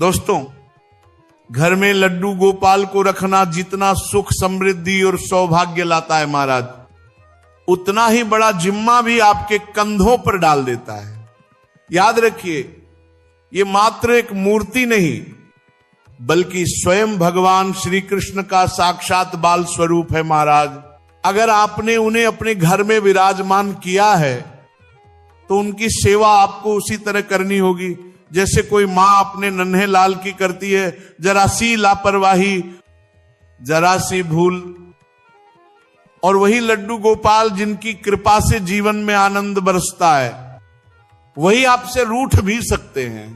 दोस्तों, घर में लड्डू गोपाल को रखना जितना सुख समृद्धि और सौभाग्य लाता है महाराज, उतना ही बड़ा जिम्मा भी आपके कंधों पर डाल देता है। याद रखिए, ये मात्र एक मूर्ति नहीं बल्कि स्वयं भगवान श्री कृष्ण का साक्षात बाल स्वरूप है महाराज। अगर आपने उन्हें अपने घर में विराजमान किया है तो उनकी सेवा आपको उसी तरह करनी होगी जैसे कोई मां अपने नन्हे लाल की करती है। जरा सी लापरवाही, जरा सी भूल, और वही लड्डू गोपाल जिनकी कृपा से जीवन में आनंद बरसता है, वही आपसे रूठ भी सकते हैं।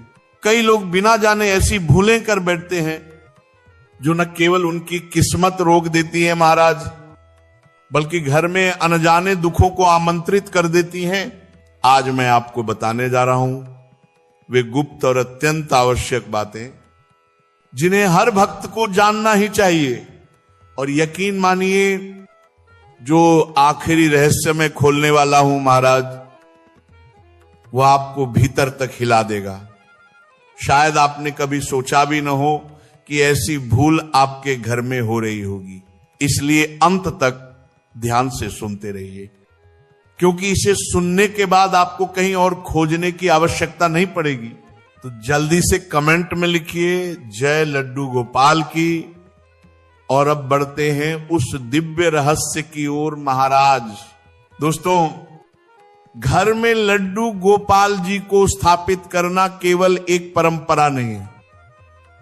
कई लोग बिना जाने ऐसी भूलें कर बैठते हैं जो न केवल उनकी किस्मत रोक देती है महाराज, बल्कि घर में अनजाने दुखों को आमंत्रित कर देती हैं। आज मैं आपको बताने जा रहा हूं वे गुप्त और अत्यंत आवश्यक बातें जिन्हें हर भक्त को जानना ही चाहिए। और यकीन मानिए, जो आखिरी रहस्य मैं खोलने वाला हूं महाराज, वह आपको भीतर तक हिला देगा। शायद आपने कभी सोचा भी न हो कि ऐसी भूल आपके घर में हो रही होगी। इसलिए अंत तक ध्यान से सुनते रहिए, क्योंकि इसे सुनने के बाद आपको कहीं और खोजने की आवश्यकता नहीं पड़ेगी। तो जल्दी से कमेंट में लिखिए जय लड्डू गोपाल की। और अब बढ़ते हैं उस दिव्य रहस्य की ओर महाराज। दोस्तों, घर में लड्डू गोपाल जी को स्थापित करना केवल एक परंपरा नहीं है,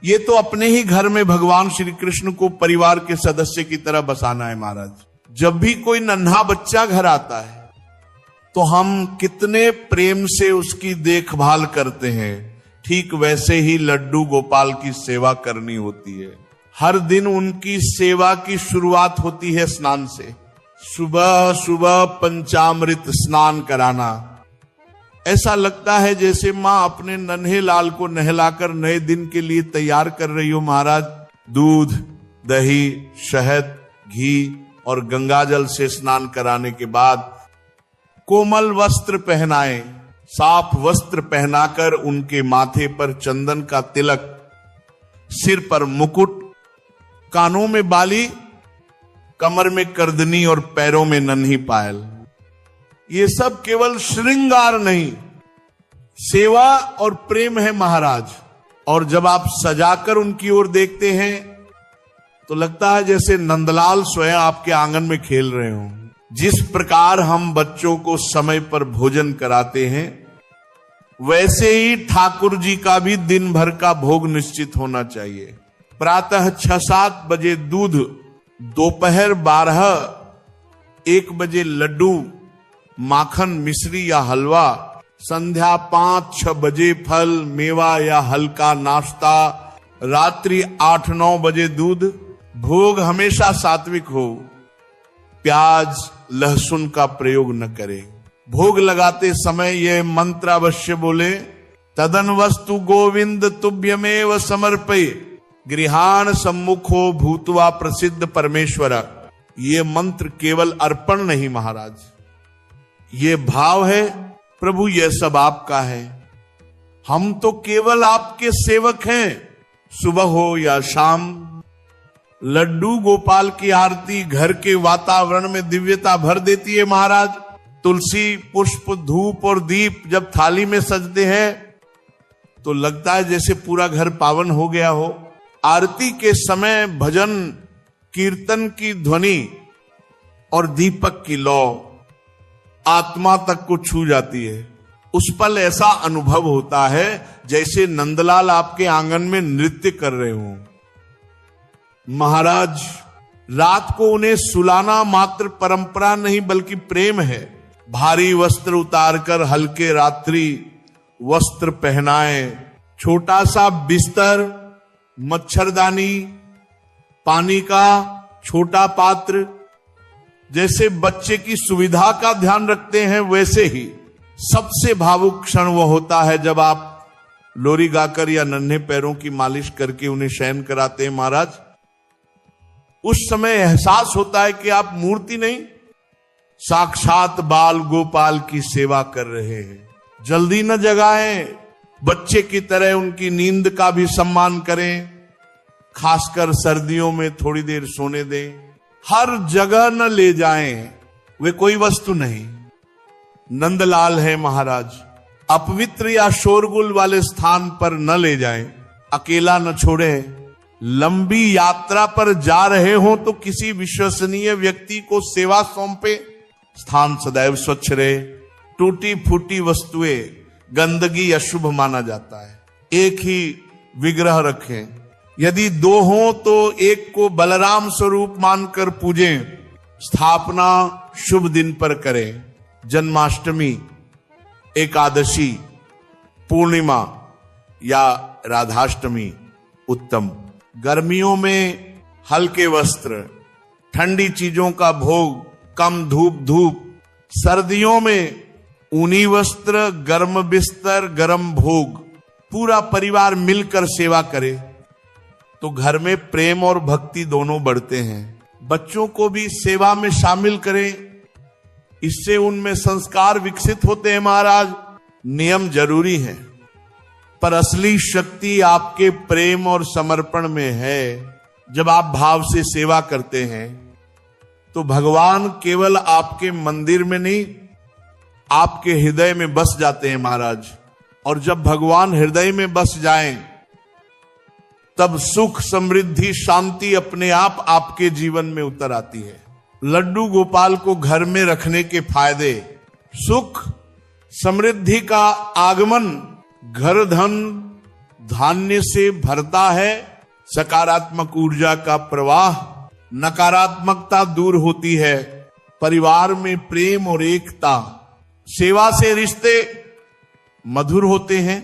ये तो अपने ही घर में भगवान श्री कृष्ण को परिवार के सदस्य की तरह बसाना है महाराज। जब भी कोई नन्हा बच्चा घर आता है तो हम कितने प्रेम से उसकी देखभाल करते हैं, ठीक वैसे ही लड्डू गोपाल की सेवा करनी होती है। हर दिन उनकी सेवा की शुरुआत होती है स्नान से। सुबह सुबह पंचामृत स्नान कराना, ऐसा लगता है जैसे मां अपने नन्हे लाल को नहलाकर नए दिन के लिए तैयार कर रही हो महाराज। दूध, दही, शहद, घी और गंगाजल से स्नान कराने के बाद कोमल वस्त्र पहनाएं, साफ वस्त्र पहनाकर उनके माथे पर चंदन का तिलक, सिर पर मुकुट, कानों में बाली, कमर में करदनी और पैरों में नन्ही पायल। ये सब केवल श्रृंगार नहीं, सेवा और प्रेम है महाराज। और जब आप सजाकर उनकी ओर देखते हैं तो लगता है जैसे नंदलाल स्वयं आपके आंगन में खेल रहे हों। जिस प्रकार हम बच्चों को समय पर भोजन कराते हैं, वैसे ही ठाकुर जी का भी दिन भर का भोग निश्चित होना चाहिए। प्रातः 6-7 बजे दूध, दोपहर 12-1 बजे लड्डू, माखन, मिश्री या हलवा, संध्या 5-6 बजे फल, मेवा या हल्का नाश्ता, रात्रि 8-9 बजे दूध। भोग हमेशा सात्विक हो, प्याज लहसुन का प्रयोग न करें। भोग लगाते समय यह मंत्र अवश्य बोले, तदन वस्तु गोविंद तुभ्यमेव समर्पये गृहाण सम्मुखो भूतवा प्रसिद्ध परमेश्वर। ये मंत्र केवल अर्पण नहीं महाराज, ये भाव है, प्रभु यह सब आपका है, हम तो केवल आपके सेवक हैं। सुबह हो या शाम लड्डू गोपाल की आरती घर के वातावरण में दिव्यता भर देती है महाराज। तुलसी, पुष्प, धूप और दीप जब थाली में सजते हैं तो लगता है जैसे पूरा घर पावन हो गया हो। आरती के समय भजन कीर्तन की ध्वनि और दीपक की लौ आत्मा तक को छू जाती है। उस पल ऐसा अनुभव होता है जैसे नंदलाल आपके आंगन में नृत्य कर रहे हों। महाराज, रात को उन्हें सुलाना मात्र परंपरा नहीं बल्कि प्रेम है। भारी वस्त्र उतारकर हल्के रात्रि वस्त्र पहनाएं, छोटा सा बिस्तर, मच्छरदानी, पानी का छोटा पात्र, जैसे बच्चे की सुविधा का ध्यान रखते हैं वैसे ही सबसे भावुक क्षण वह होता है जब आप लोरी गाकर या नन्हे पैरों की मालिश करके उन्हें शयन कराते हैं महाराज। उस समय एहसास होता है कि आप मूर्ति नहीं, साक्षात बाल गोपाल की सेवा कर रहे हैं। जल्दी न जगाएं, बच्चे की तरह उनकी नींद का भी सम्मान करें, खासकर सर्दियों में थोड़ी देर सोने दें। हर जगह न ले जाएं, वे कोई वस्तु नहीं। नंदलाल है महाराज, अपवित्र या शोरगुल वाले स्थान पर न ले जाएं, अकेला न छोड़ें। लंबी यात्रा पर जा रहे हो तो किसी विश्वसनीय व्यक्ति को सेवा सौंपे। स्थान सदैव स्वच्छ रहे। टूटी फूटी वस्तुएं, गंदगी अशुभ माना जाता है। एक ही विग्रह रखें, यदि दो हो तो एक को बलराम स्वरूप मानकर पूजें। स्थापना शुभ दिन पर करें, जन्माष्टमी, एकादशी, पूर्णिमा या राधाष्टमी उत्तम। गर्मियों में हल्के वस्त्र, ठंडी चीजों का भोग, कम धूप। सर्दियों में ऊनी वस्त्र, गर्म बिस्तर, गर्म भोग। पूरा परिवार मिलकर सेवा करे तो घर में प्रेम और भक्ति दोनों बढ़ते हैं। बच्चों को भी सेवा में शामिल करें, इससे उनमें संस्कार विकसित होते हैं महाराज। नियम जरूरी है, पर असली शक्ति आपके प्रेम और समर्पण में है। जब आप भाव से सेवा करते हैं तो भगवान केवल आपके मंदिर में नहीं, आपके हृदय में बस जाते हैं महाराज। और जब भगवान हृदय में बस जाएं, तब सुख, समृद्धि, शांति अपने आप आपके जीवन में उतर आती है। लड्डू गोपाल को घर में रखने के फायदे: सुख समृद्धि का आगमन, घर धन धान्य से भरता है। सकारात्मक ऊर्जा का प्रवाह, नकारात्मकता दूर होती है। परिवार में प्रेम और एकता, सेवा से रिश्ते मधुर होते हैं।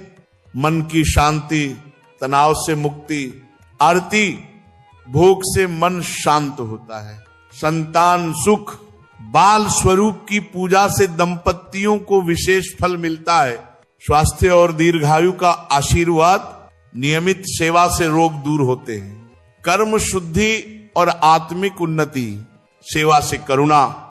मन की शांति, तनाव से मुक्ति, आरती, भोग से मन शांत होता है। संतान सुख, बाल स्वरूप की पूजा से दंपतियों को विशेष फल मिलता है। स्वास्थ्य और दीर्घायु का आशीर्वाद, नियमित सेवा से रोग दूर होते हैं। कर्म शुद्धि और आत्मिक उन्नति, सेवा से करुणा,